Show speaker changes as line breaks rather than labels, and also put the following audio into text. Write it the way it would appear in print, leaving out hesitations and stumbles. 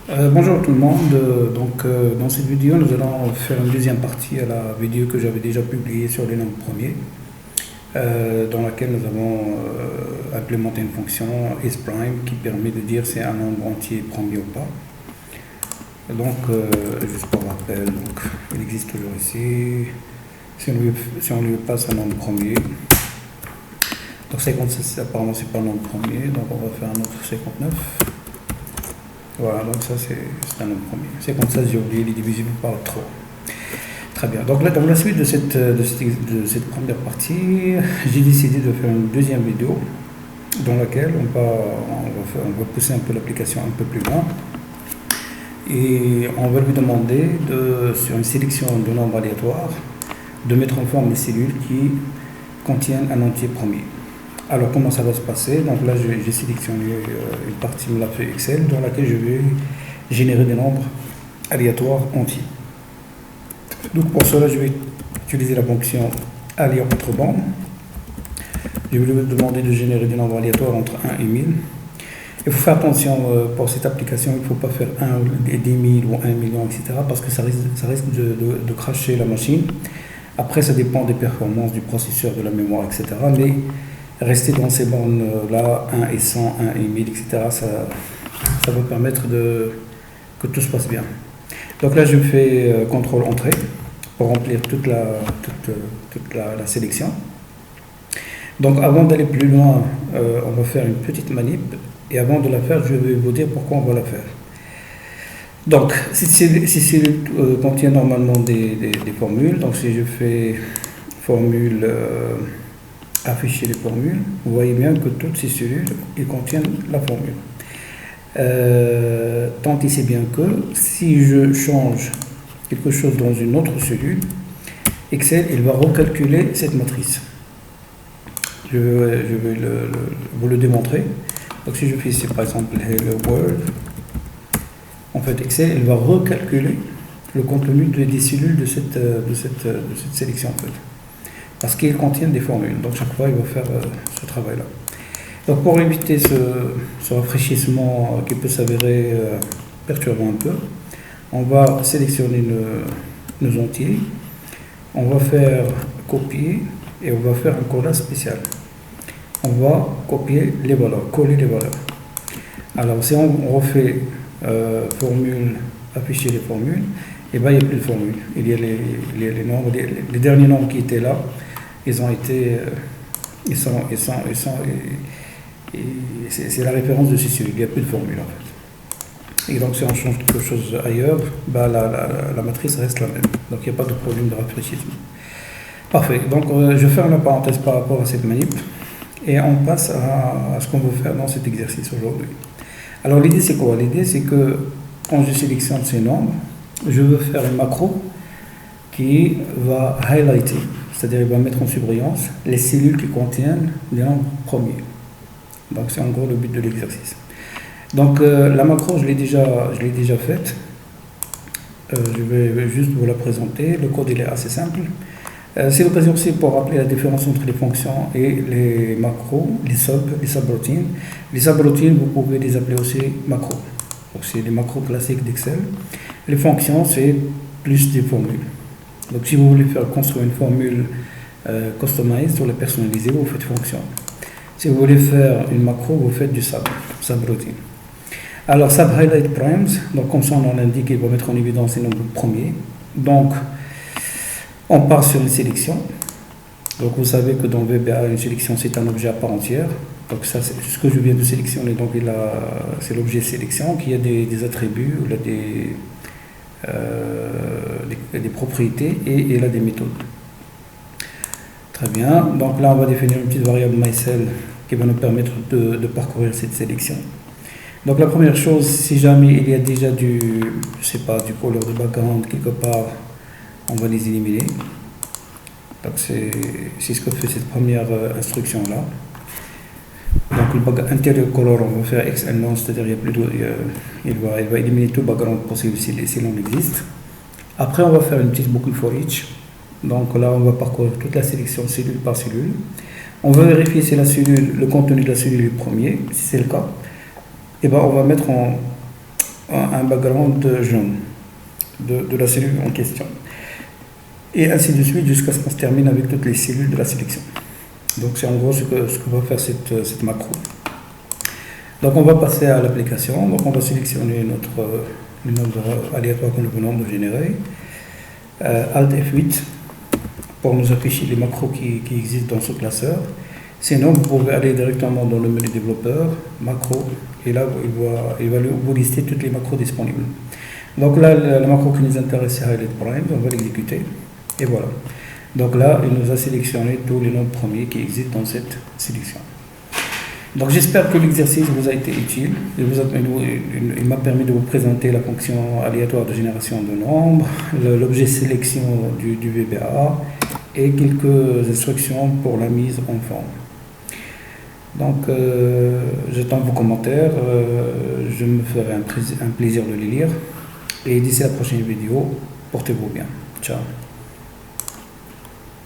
Bonjour tout le monde. Dans cette vidéo, nous allons faire une deuxième partie à la vidéo que j'avais déjà publiée sur les nombres premiers, dans laquelle nous avons implémenté une fonction isPrime qui permet de dire si un nombre entier est premier ou pas. Juste pour rappel, il existe toujours ici. Si on lui passe un nombre premier, donc 56 apparemment c'est pas un nombre premier, donc on va faire un autre 59. Voilà, donc ça c'est un nombre premier. 56, j'ai oublié, il est divisible par 3. Très bien. Donc là, dans la suite de cette première partie, j'ai décidé de faire une deuxième vidéo dans laquelle on va pousser un peu l'application un peu plus loin. Et on va lui demander, sur une sélection de nombres aléatoires, de mettre en forme des cellules qui contiennent un entier premier. Alors comment ça va se passer? Donc là j'ai sélectionné une partie de la feuille Excel dans laquelle je vais générer des nombres aléatoires entiers. Donc pour cela je vais utiliser la fonction allier entre bandes. Je vais lui demander de générer des nombres aléatoires entre 1 et 1000. Il faut faire attention pour cette application, il ne faut pas faire 1 et 10 000 ou 1 million, etc. parce que ça risque de crasher la machine. Après ça dépend des performances du processeur, de la mémoire, etc. Mais rester dans ces bornes-là, 1 et 100, 1 et 1000, etc., ça va permettre que tout se passe bien. Donc là, je fais CTRL Entrée pour remplir toute la sélection. Donc avant d'aller plus loin, on va faire une petite manip. Et avant de la faire, je vais vous dire pourquoi on va la faire. Donc, si cellules contiennent normalement des formules, donc si je fais formule... afficher les formules, vous voyez bien que toutes ces cellules contiennent la formule. Tant et si bien que si je change quelque chose dans une autre cellule, Excel il va recalculer cette matrice. Je vais vous le démontrer. Donc si je fais ici par exemple Hello World, en fait Excel il va recalculer le contenu des cellules de cette sélection en fait. Parce qu'ils contiennent des formules. Donc chaque fois, il va faire ce travail-là. Donc pour éviter ce rafraîchissement qui peut s'avérer perturbant un peu, on va sélectionner nos entiers, on va faire copier et on va faire un collage spécial. On va copier les valeurs, coller les valeurs. Alors si on refait formule, afficher les formules, et bien il n'y a plus de formules. Il y a les nombres, les derniers nombres qui étaient là, ils ont été, c'est la référence de ces cellules, il n'y a plus de formule en fait. Et donc si on change quelque chose ailleurs, bah, la matrice reste la même. Donc il n'y a pas de problème de rafraîchissement. Parfait, donc je vais faire une parenthèse par rapport à cette manip et on passe à ce qu'on veut faire dans cet exercice aujourd'hui. Alors l'idée c'est quoi? L'idée c'est que quand je sélectionne ces nombres, je veux faire une macro qui va highlighter, c'est-à-dire il va mettre en surbrillance les cellules qui contiennent les nombres premiers. Donc c'est en gros le but de l'exercice. Donc la macro je l'ai déjà faite. Je vais juste vous la présenter. Le code il est assez simple. C'est l'occasion aussi pour rappeler la différence entre les fonctions et les macros, les subroutines. Les subroutines, vous pouvez les appeler aussi macros. Donc c'est les macros classiques d'Excel. Les fonctions, c'est plus des formules. Donc si vous voulez faire construire une formule customized ou la personnaliser, vous faites fonction. Si vous voulez faire une macro, vous faites du subroutine. Alors sub highlight primes, donc comme son nom l'indique, il va mettre en évidence les nombres premiers. Donc on part sur une sélection. Donc vous savez que dans VBA, une sélection c'est un objet à part entière. Donc ça c'est ce que je viens de sélectionner. Donc c'est l'objet sélection qui a des attributs, il a des propriétés et il a des méthodes. Très bien. Donc là on va définir une petite variable myCell qui va nous permettre de parcourir cette sélection. Donc la première chose, si jamais il y a déjà du color de background quelque part, on va les éliminer. Donc c'est ce que fait cette première instruction là. Donc le interior color, on va faire XNone, c'est-à-dire il va éliminer tout background possible si l'on existe. Après on va faire une petite boucle for each. Donc là on va parcourir toute la sélection cellule par cellule. On va vérifier si le contenu de la cellule est premier, si c'est le cas. Et ben on va mettre un background jaune de la cellule en question. Et ainsi de suite jusqu'à ce qu'on se termine avec toutes les cellules de la sélection. Donc c'est en gros ce que va faire cette macro. Donc on va passer à l'application. Donc on va sélectionner le nombre aléatoire que nous venons de générer. Alt F8 pour nous afficher les macros qui existent dans ce classeur. Sinon, vous pouvez aller directement dans le menu développeur, macro, et là, il va vous lister toutes les macros disponibles. Donc là, la macro qui nous intéresse, c'est Highlight Prime, on va l'exécuter, et voilà. Donc là, il nous a sélectionné tous les nombres premiers qui existent dans cette sélection. Donc j'espère que l'exercice vous a été utile. Il m'a permis de vous présenter la fonction aléatoire de génération de nombres, l'objet sélection du VBA et quelques instructions pour la mise en forme. Donc j'attends vos commentaires, je me ferai un plaisir de les lire. Et d'ici la prochaine vidéo, portez-vous bien. Ciao.